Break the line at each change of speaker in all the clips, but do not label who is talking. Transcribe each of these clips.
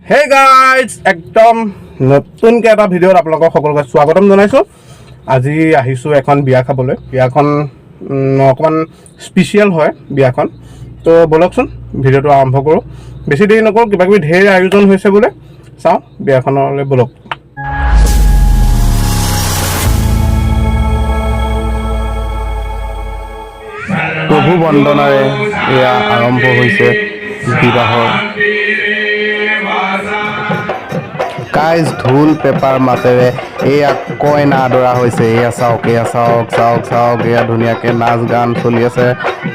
Hey guys, একদম নতুনকৈ এটা ভিডিঅ'ত আপোনালোকক সকলোকে স্বাগতম জনাইছোঁ। আজি আহিছোঁ এখন বিয়া খাবলৈ। বিয়াখন অকণমান স্পেচিয়েল হয় বিয়াখন। তো বলকচোন ভিডিঅ'টো আৰম্ভ কৰোঁ। বেছি দেৰি নকৰোঁ, কিবাকিবি ঢেৰ আয়োজন হৈছে বোলে। চাওঁ বিয়াখনলৈ বলক। প্ৰভু বন্দনাৰে এয়া আৰম্ভ হৈছে বিবাহৰ। গাইজ ঢোল পেপাৰ মাতেৰে এয়া কইনা আদৰা হৈছে। এয়া চাওক, এয়া ধুনীয়াকৈ নাচ গান চলি আছে,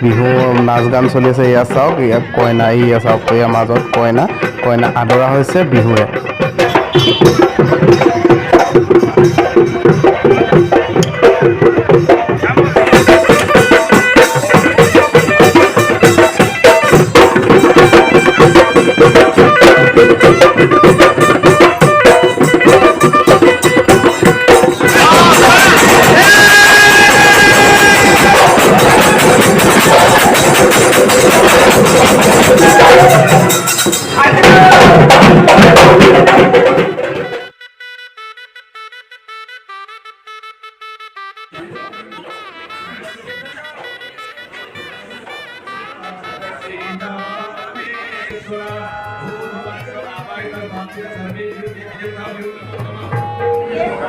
বিহু নাচ গান চলি আছে। এয়া চাওক, এয়া কইনা, এয়া চাওক, এয়া মাজত কইনা আদৰা হৈছে বিহুৰে।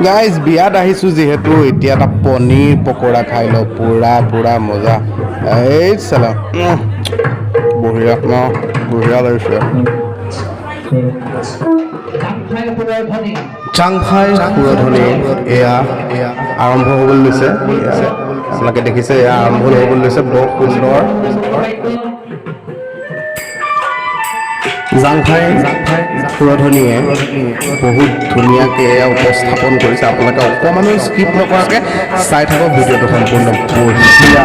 গাইজ বিয়াত আহিছোঁ যিহেতু এতিয়া এটা পনীৰ পকোৰা খাই লওঁ। পুৰা মজা। এই চালাম বঢ়িয়া লাগিছে। চাংফাই সুৰধনী এয়া আৰম্ভ হ'বলৈ লৈছে। আপোনালোকে দেখিছে, এয়া আৰম্ভ হ'বলৈ লৈছে। বৰ সুন্দৰ জাংফাই সুৰধনীয়ে বহুত ধুনীয়াকৈ এয়া উপস্থাপন কৰিছে। আপোনালোকে অকণমানো স্কিপ নকৰাকৈ চাই থাকক ভিডিঅ'টো সম্পূৰ্ণ। বঢ়িয়া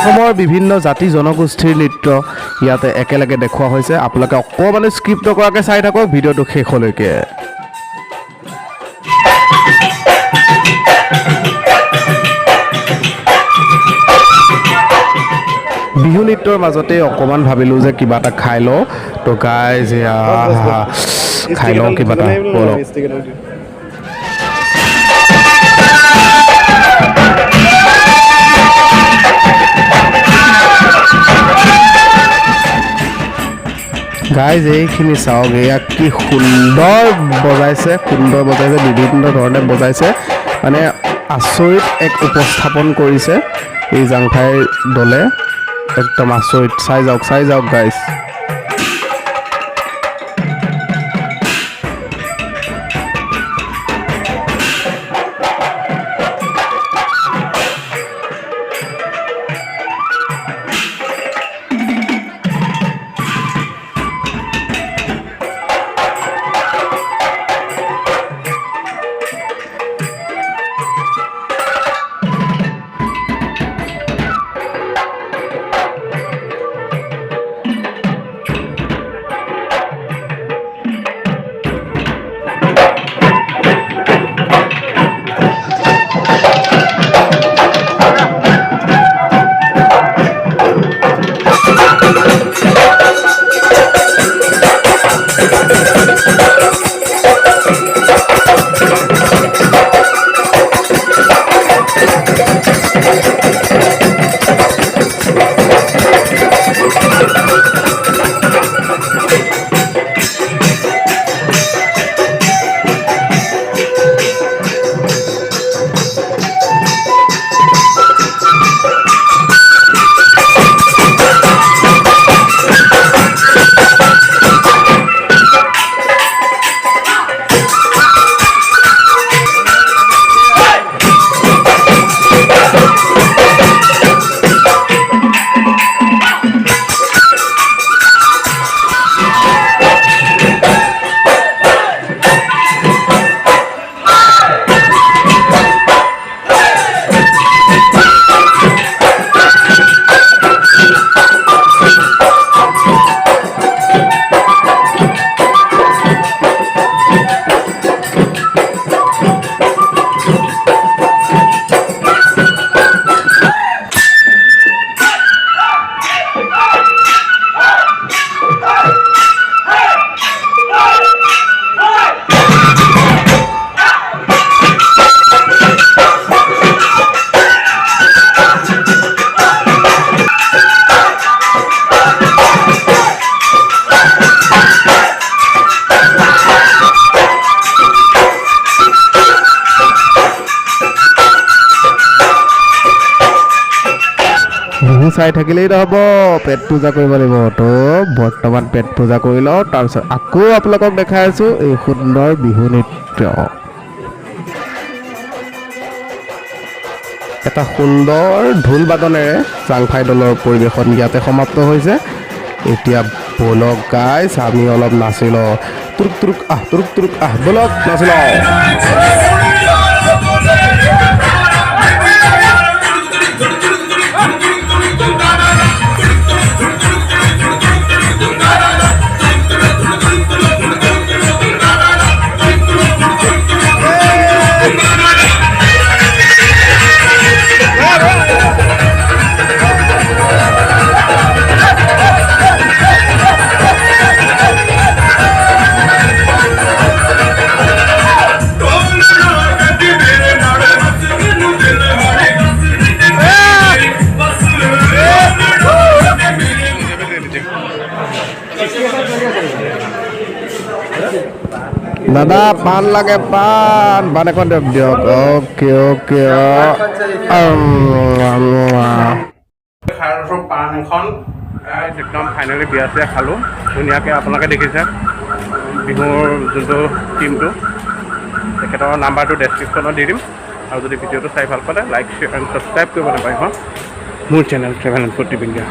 অসমৰ বিভিন্ন জাতি জনগোষ্ঠীৰ নৃত্য ইয়াতে একেলগে দেখুওৱা হৈছে। আপোনালোকে অকণমানো স্কিপ নকৰাকৈ চাই থাকক ভিডিঅ'টো শেষলৈকে। বিহু নৃত্যৰ মাজতে অকণমান ভাবিলোঁ যে কিবা এটা খাই লওঁ। তো গাইজ খাই লওঁ কিবা এটা। বলক গাইজ এইখিনি চাওক, এয়া কি সুন্দৰ বজাইছে, বিভিন্ন ধৰণে বজাইছে। মানে আচৰিত এক উপস্থাপন কৰিছে এই জাংফাই দলে। একদম আচৰিত। চাই যাওক গাইজ।
চাই থাকিলেই নহ'ব, পেট পূজা কৰিব লাগিব। তো বৰ্তমান পেট পূজা কৰি লওঁ, তাৰপিছত আকৌ আপোনালোকক দেখাই আছোঁ এই সুন্দৰ বিহু নৃত্য। এটা সুন্দৰ ঢোল বাদনেৰে চাংফাই দলৰ পৰিৱেশন ইয়াতে সমাপ্ত হৈছে। এতিয়া বলক গাইছ আমি অলপ নাচি লওঁ। তুৰুক তুৰুক আহ বলক নাচি লওঁ। দাদা পাণ লাগে, পাণ এখন দিয়ক। অ'কে
পাণ এখন একদম ফাইনেলি বিয়া চিয়া খালোঁ ধুনীয়াকৈ। আপোনালোকে দেখিছে বিহুৰ যোনটো টিমটো, তেখেতৰ নাম্বাৰটো ডেছক্ৰিপশ্যনত দি দিম। আৰু যদি ভিডিঅ'টো চাই ভাল পালে লাইক শ্বেয়াৰ এণ্ড ছাবস্ক্ৰাইব কৰিব নাপাৰিব মোৰ channel travel and food TV India.